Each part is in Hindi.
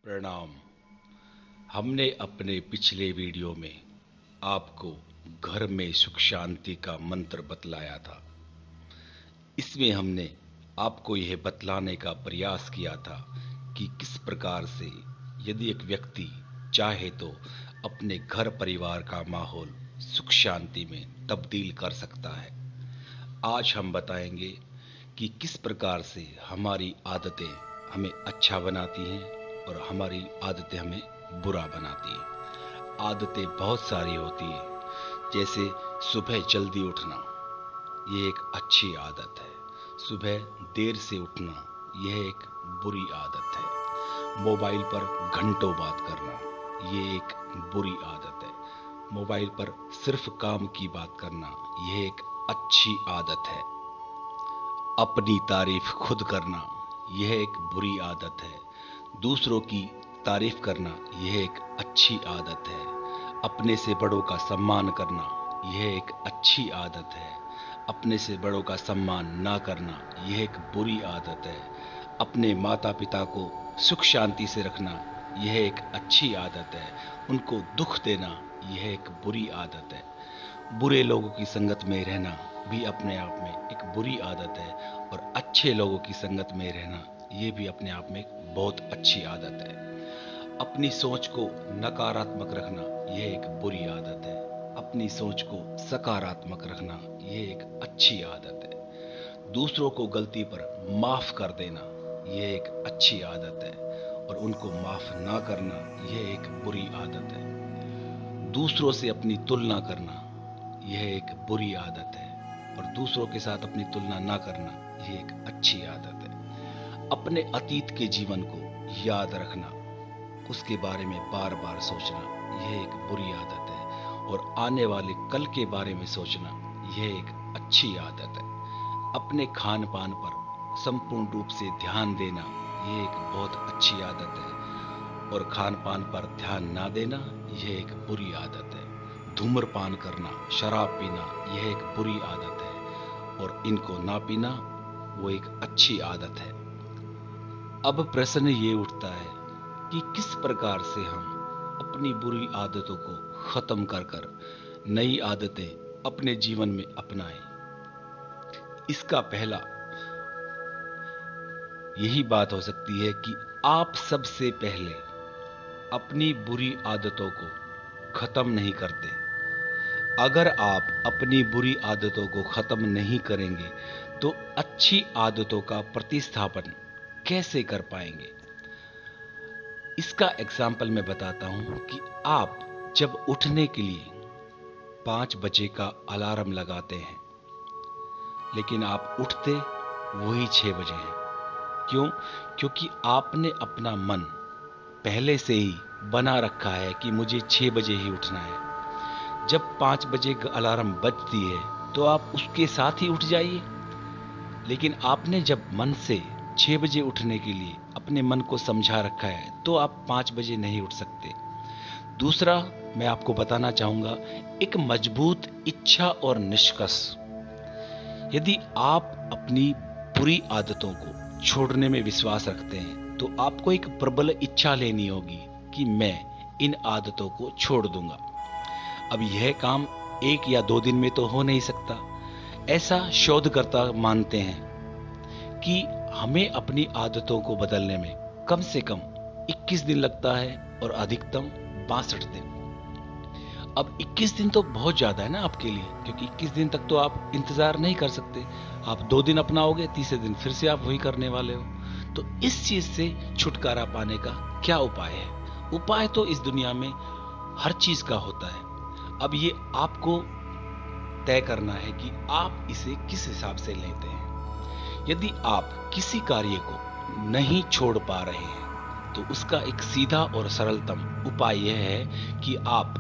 प्रणाम। हमने अपने पिछले वीडियो में आपको घर में सुख शांति का मंत्र बतलाया था। इसमें हमने आपको यह बतलाने का प्रयास किया था कि किस प्रकार से यदि एक व्यक्ति चाहे तो अपने घर परिवार का माहौल सुख शांति में तब्दील कर सकता है। आज हम बताएंगे कि किस प्रकार से हमारी आदतें हमें अच्छा बनाती हैं और हमारी आदतें हमें बुरा बनाती हैं। आदतें बहुत सारी होती हैं, जैसे सुबह जल्दी उठना, यह एक अच्छी आदत है। सुबह देर से उठना, यह एक बुरी आदत है। मोबाइल पर घंटों बात करना, यह एक बुरी आदत है। मोबाइल पर सिर्फ काम की बात करना, यह एक अच्छी आदत है। अपनी तारीफ खुद करना, यह एक बुरी आदत है। दूसरों की तारीफ करना, यह एक अच्छी आदत है। अपने से बड़ों का सम्मान करना, यह एक अच्छी आदत है। अपने से बड़ों का सम्मान ना करना, यह एक बुरी आदत है। अपने माता पिता को सुख शांति से रखना, यह एक अच्छी आदत है। उनको दुख देना, यह एक बुरी आदत है। बुरे लोगों की संगत में रहना भी अपने आप में एक बुरी आदत है, और अच्छे लोगों की संगत में रहना ये भी अपने आप में एक बहुत अच्छी आदत है। अपनी सोच को नकारात्मक रखना, यह एक बुरी आदत है। अपनी सोच को सकारात्मक रखना, यह एक अच्छी आदत है। दूसरों को गलती पर माफ कर देना, यह एक अच्छी आदत है, और उनको माफ ना करना यह एक बुरी आदत है। दूसरों से अपनी तुलना करना, यह एक बुरी आदत है, और दूसरों के साथ अपनी तुलना ना करना यह एक अच्छी आदत है। अपने अतीत के जीवन को याद रखना, उसके बारे में बार बार सोचना, यह एक बुरी आदत है, और आने वाले कल के बारे में सोचना यह एक अच्छी आदत है। अपने खान पान पर संपूर्ण रूप से ध्यान देना, यह एक बहुत अच्छी आदत है, और खान पान पर ध्यान ना देना यह एक बुरी आदत है। धूम्रपान करना, शराब पीना यह एक बुरी आदत है, और इनको ना पीना वो एक अच्छी आदत है। अब प्रश्न ये उठता है कि किस प्रकार से हम अपनी बुरी आदतों को खत्म कर कर नई आदतें अपने जीवन में अपनाएं। इसका पहला यही बात हो सकती है कि आप सबसे पहले अपनी बुरी आदतों को खत्म नहीं करते। अगर आप अपनी बुरी आदतों को खत्म नहीं करेंगे तो अच्छी आदतों का प्रतिस्थापन कैसे कर पाएंगे। इसका एग्जाम्पल मैं बताता हूं कि आप जब उठने के लिए 5 बजे का अलार्म लगाते हैं, लेकिन आप उठते वही 6 बजे हैं। क्यों? क्योंकि आपने अपना मन पहले से ही बना रखा है कि मुझे 6 बजे ही उठना है। जब 5 बजे का अलार्म बजती है तो आप उसके साथ ही उठ जाइए, लेकिन आपने जब मन से 6 बजे उठने के लिए अपने मन को समझा रखा है तो आप 5 बजे नहीं उठ सकते। दूसरा मैं आपको बताना चाहूंगा, एक मजबूत इच्छा और निष्कर्ष। यदि आप अपनी बुरी आदतों को छोड़ने में विश्वास रखते हैं तो आपको एक प्रबल इच्छा लेनी होगी कि मैं इन आदतों को छोड़ दूंगा। अब यह काम 1 या 2 दिन में तो हो नहीं सकता। ऐसा शोधकर्ता मानते हैं कि हमें अपनी आदतों को बदलने में कम से कम 21 दिन लगता है, और अधिकतम 62 दिन। अब 21 दिन तो बहुत ज्यादा है ना आपके लिए, क्योंकि 21 दिन तक तो आप इंतजार नहीं कर सकते। आप 2 दिन अपनाओगे, तीसरे दिन फिर से आप वही करने वाले हो। तो इस चीज से छुटकारा पाने का क्या उपाय है? उपाय तो इस दुनिया में हर चीज का होता है। अब ये आपको तय करना है कि आप इसे किस हिसाब से लेते हैं। यदि आप किसी कार्य को नहीं छोड़ पा रहे हैं तो उसका एक सीधा और सरलतम उपाय यह है कि आप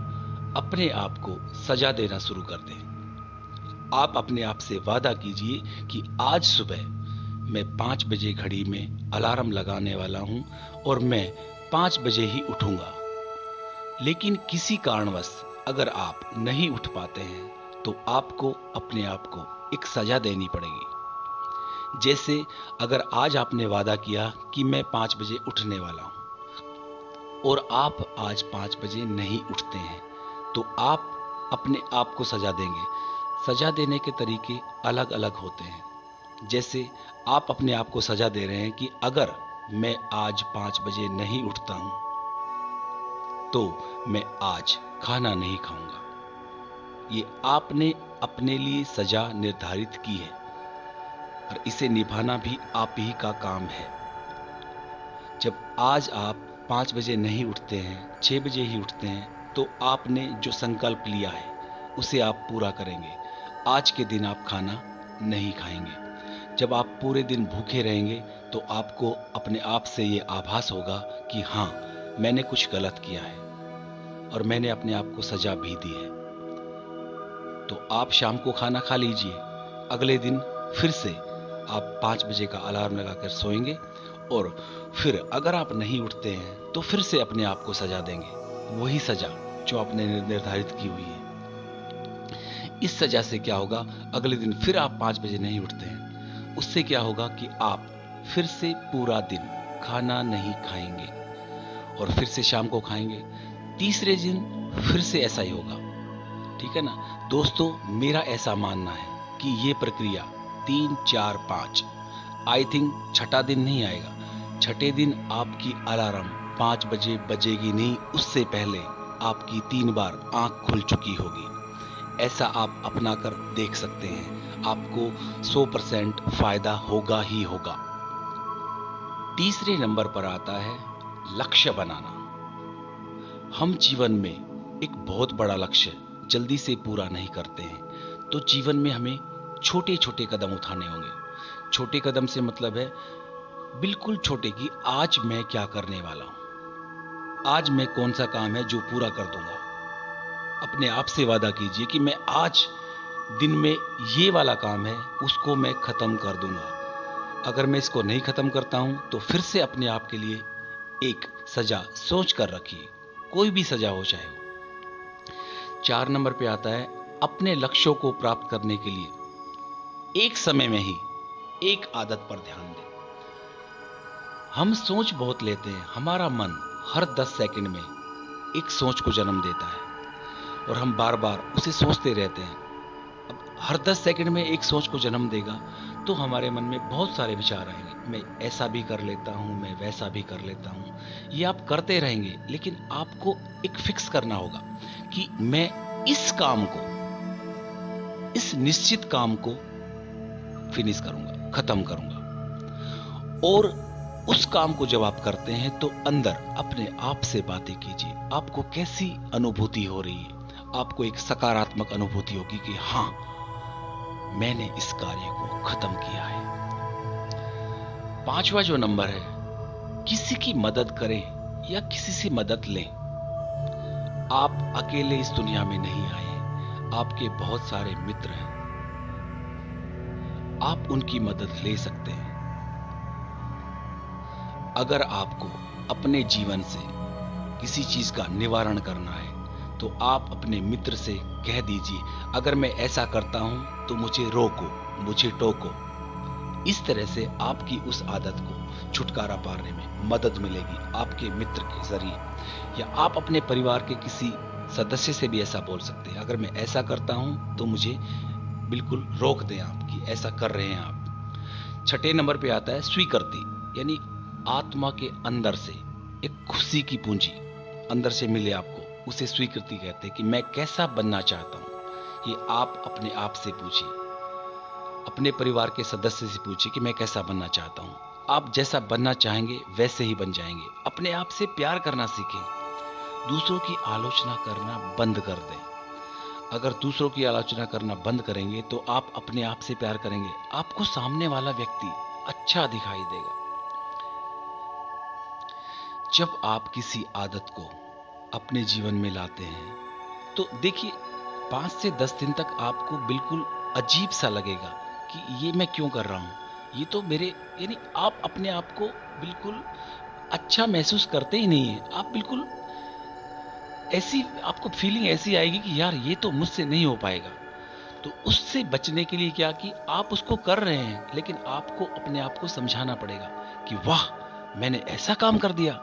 अपने आप को सजा देना शुरू कर दें। आप अपने आप से वादा कीजिए कि आज सुबह मैं 5 बजे घड़ी में अलार्म लगाने वाला हूं और मैं 5 बजे ही उठूंगा। लेकिन किसी कारणवश अगर आप नहीं उठ पाते हैं तो आपको अपने आप को एक सजा देनी पड़ेगी। जैसे अगर आज आपने वादा किया कि मैं 5 बजे उठने वाला हूं, और आप आज 5 बजे नहीं उठते हैं, तो आप अपने आप को सजा देंगे। सजा देने के तरीके अलग अलग होते हैं। जैसे आप अपने आप को सजा दे रहे हैं कि अगर मैं आज 5 बजे नहीं उठता हूं तो मैं आज खाना नहीं खाऊंगा। ये आपने अपने लिए सजा निर्धारित की है और इसे निभाना भी आप ही का काम है। जब आज आप 5 बजे नहीं उठते हैं, 6 बजे ही उठते हैं, तो आपने जो संकल्प लिया है उसे आप पूरा करेंगे। आज के दिन आप खाना नहीं खाएंगे। जब आप पूरे दिन भूखे रहेंगे तो आपको अपने आप से ये आभास होगा कि हाँ, मैंने कुछ गलत किया है और मैंने अपने आप को सजा भी दी है। तो आप शाम को खाना खा लीजिए। अगले दिन फिर से आप 5 बजे का अलार्म लगाकर सोएंगे और फिर अगर आप नहीं उठते हैं तो फिर से अपने आप को सजा देंगे, वही सजा जो आपने निर्धारित की हुई है। इस सजा से क्या होगा, अगले दिन फिर आप 5 बजे नहीं उठते हैं, उससे क्या होगा कि आप फिर से पूरा दिन खाना नहीं खाएंगे और फिर से शाम को खाएंगे। तीसरे दिन फिर से ऐसा ही होगा। ठीक है ना दोस्तों, मेरा ऐसा मानना है कि ये प्रक्रिया 3, 4, 5, आई थिंक छठा दिन नहीं आएगा। छठे दिन आपकी अलार्म 5 बजे बजेगी नहीं, उससे पहले आपकी 3 बार आंख खुल चुकी होगी। ऐसा आप अपना कर देख सकते हैं, आपको 100% फायदा होगा ही होगा। तीसरे नंबर पर आता है लक्ष्य बनाना। हम जीवन में एक बहुत बड़ा लक्ष्य जल्दी से पूरा नहीं करते हैं, तो जीवन में हमें छोटे छोटे कदम उठाने होंगे। छोटे कदम से मतलब है बिल्कुल छोटे, कि आज मैं क्या करने वाला हूं, आज मैं कौन सा काम है जो पूरा कर दूंगा। अपने आप से वादा कीजिए कि मैं आज दिन में ये वाला काम है उसको मैं खत्म कर दूंगा। अगर मैं इसको नहीं खत्म करता हूं तो फिर से अपने आप के लिए एक सजा सोच कर रखिए, कोई भी सजा हो चाहे हो। 4 नंबर पे आता है अपने लक्ष्यों को प्राप्त करने के लिए एक समय में ही एक आदत पर ध्यान दें। हम सोच बहुत लेते हैं, हमारा मन हर 10 सेकंड में एक सोच को जन्म देता है और हम बार बार उसे सोचते रहते हैं। अब हर 10 सेकंड में एक सोच को जन्म देगा तो हमारे मन में बहुत सारे विचार आएंगे, मैं ऐसा भी कर लेता हूं, मैं वैसा भी कर लेता हूं। ये आप करते रहेंगे, लेकिन आपको एक फिक्स करना होगा कि मैं इस काम को, इस निश्चित काम को फिनिश करूंगा, खत्म करूंगा। और उस काम को जब आप करते हैं तो अंदर अपने आप से बातें कीजिए, आपको कैसी अनुभूति हो रही है। आपको एक सकारात्मक अनुभूति होगी कि हां, मैंने इस कार्य को खत्म किया है। 5वां जो नंबर है, किसी की मदद करें या किसी से मदद लें। आप अकेले इस दुनिया में नहीं आए, आपके बहुत सारे मित्र हैं, आप उनकी मदद ले सकते हैं। अगर आपको अपने जीवन से किसी चीज का निवारण करना है तो आप अपने मित्र से कह दीजिए, अगर मैं ऐसा करता हूं तो मुझे रोको, मुझे टोको। इस तरह से आपकी उस आदत को छुटकारा पाने में मदद मिलेगी आपके मित्र के जरिए। या आप अपने परिवार के किसी सदस्य से भी ऐसा बोल सकते हैं, अगर मैं ऐसा करता हूं तो मुझे बिल्कुल रोक दें आप कि ऐसा कर रहे हैं आप। 6 नंबर पे आता है स्वीकृति, यानी आत्मा के अंदर से एक खुशी की पूंजी अंदर से मिले आपको, उसे स्वीकृति कहते हैं। कि मैं कैसा बनना चाहता हूं, ये आप अपने आप से पूछिए, अपने परिवार के सदस्य से पूछिए कि मैं कैसा बनना चाहता हूं। आप जैसा बनना चाहेंगे वैसे ही बन जाएंगे। अपने आप से प्यार करना सीखें, दूसरों की आलोचना करना बंद कर दें। अगर दूसरों की आलोचना करना बंद करेंगे तो आप अपने आप से प्यार करेंगे, आपको सामने वाला व्यक्ति अच्छा दिखाई देगा। जब आप किसी आदत को अपने जीवन में लाते हैं तो देखिए 5 से 10 दिन तक आपको बिल्कुल अजीब सा लगेगा कि ये मैं क्यों कर रहा हूं, ये तो मेरे, यानी आप अपने आप को बिल्कुल अच्छा महसूस करते ही नहीं है। आप बिल्कुल ऐसी, आपको फीलिंग ऐसी आएगी कि यार ये तो मुझसे नहीं हो पाएगा। तो उससे बचने के लिए क्या कि आप उसको कर रहे हैं, लेकिन आपको अपने आप को समझाना पड़ेगा कि वाह, मैंने ऐसा काम कर दिया।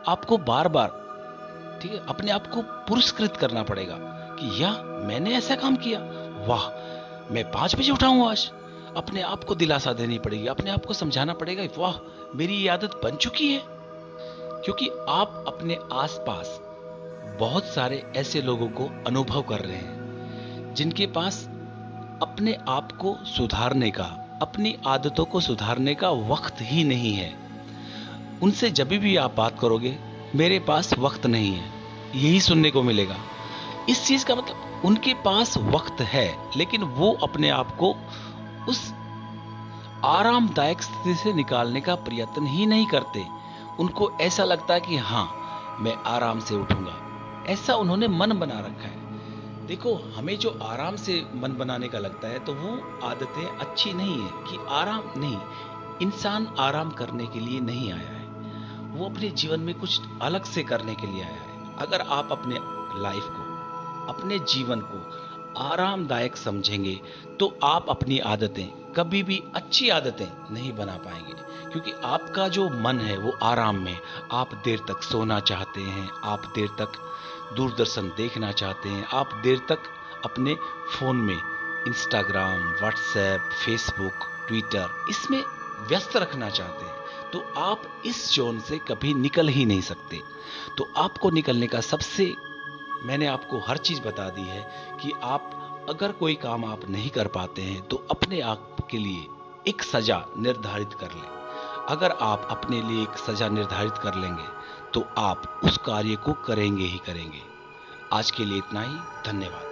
आपको बार बार ठीक है, अपने आप को पुरस्कृत करना पड़ेगा कि या मैंने ऐसा काम किया, वाह, मैं 5 बजे उठाऊं आज। अपने आप को दिलासा देनी पड़ेगी, अपने आप को समझाना पड़ेगा, वाह, मेरी ये आदत बन चुकी है। क्योंकि आप अपने आसपास बहुत सारे ऐसे लोगों को अनुभव कर रहे हैं जिनके पास अपने आप को सुधारने का, अपनी आदतों को सुधारने का वक्त ही नहीं है। उनसे जब भी आप बात करोगे, मेरे पास वक्त नहीं है, यही सुनने को मिलेगा। इस चीज का मतलब उनके पास वक्त है, लेकिन वो अपने आप को उस आरामदायक स्थिति से निकालने का प्रयत्न ही नहीं करते। उनको ऐसा लगता है कि हाँ, मैं आराम से उठूंगा, ऐसा उन्होंने मन बना रखा है। देखो, हमें जो आराम से मन बनाने का लगता है तो वो आदतें अच्छी नहीं है। कि आराम नहीं, इंसान आराम करने के लिए नहीं आया है, वो अपने जीवन में कुछ अलग से करने के लिए आया है। अगर आप अपने लाइफ को, अपने जीवन को आरामदायक समझेंगे तो आप अपनी आदतें, कभी भी अच्छी आदतें नहीं बना पाएंगे। क्योंकि आपका जो मन है वो आराम में, आप देर तक सोना चाहते हैं, आप देर तक दूरदर्शन देखना चाहते हैं, आप देर तक अपने फोन में इंस्टाग्राम, व्हाट्सएप, फेसबुक, ट्विटर, इसमें व्यस्त रखना चाहते हैं। तो आप इस जोन से कभी निकल ही नहीं सकते। तो आपको निकलने का सबसे, मैंने आपको हर चीज बता दी है कि आप अगर कोई काम आप नहीं कर पाते हैं तो अपने आप के लिए एक सजा निर्धारित कर लें। अगर आप अपने लिए एक सजा निर्धारित कर लेंगे तो आप उस कार्य को करेंगे ही करेंगे। आज के लिए इतना ही, धन्यवाद।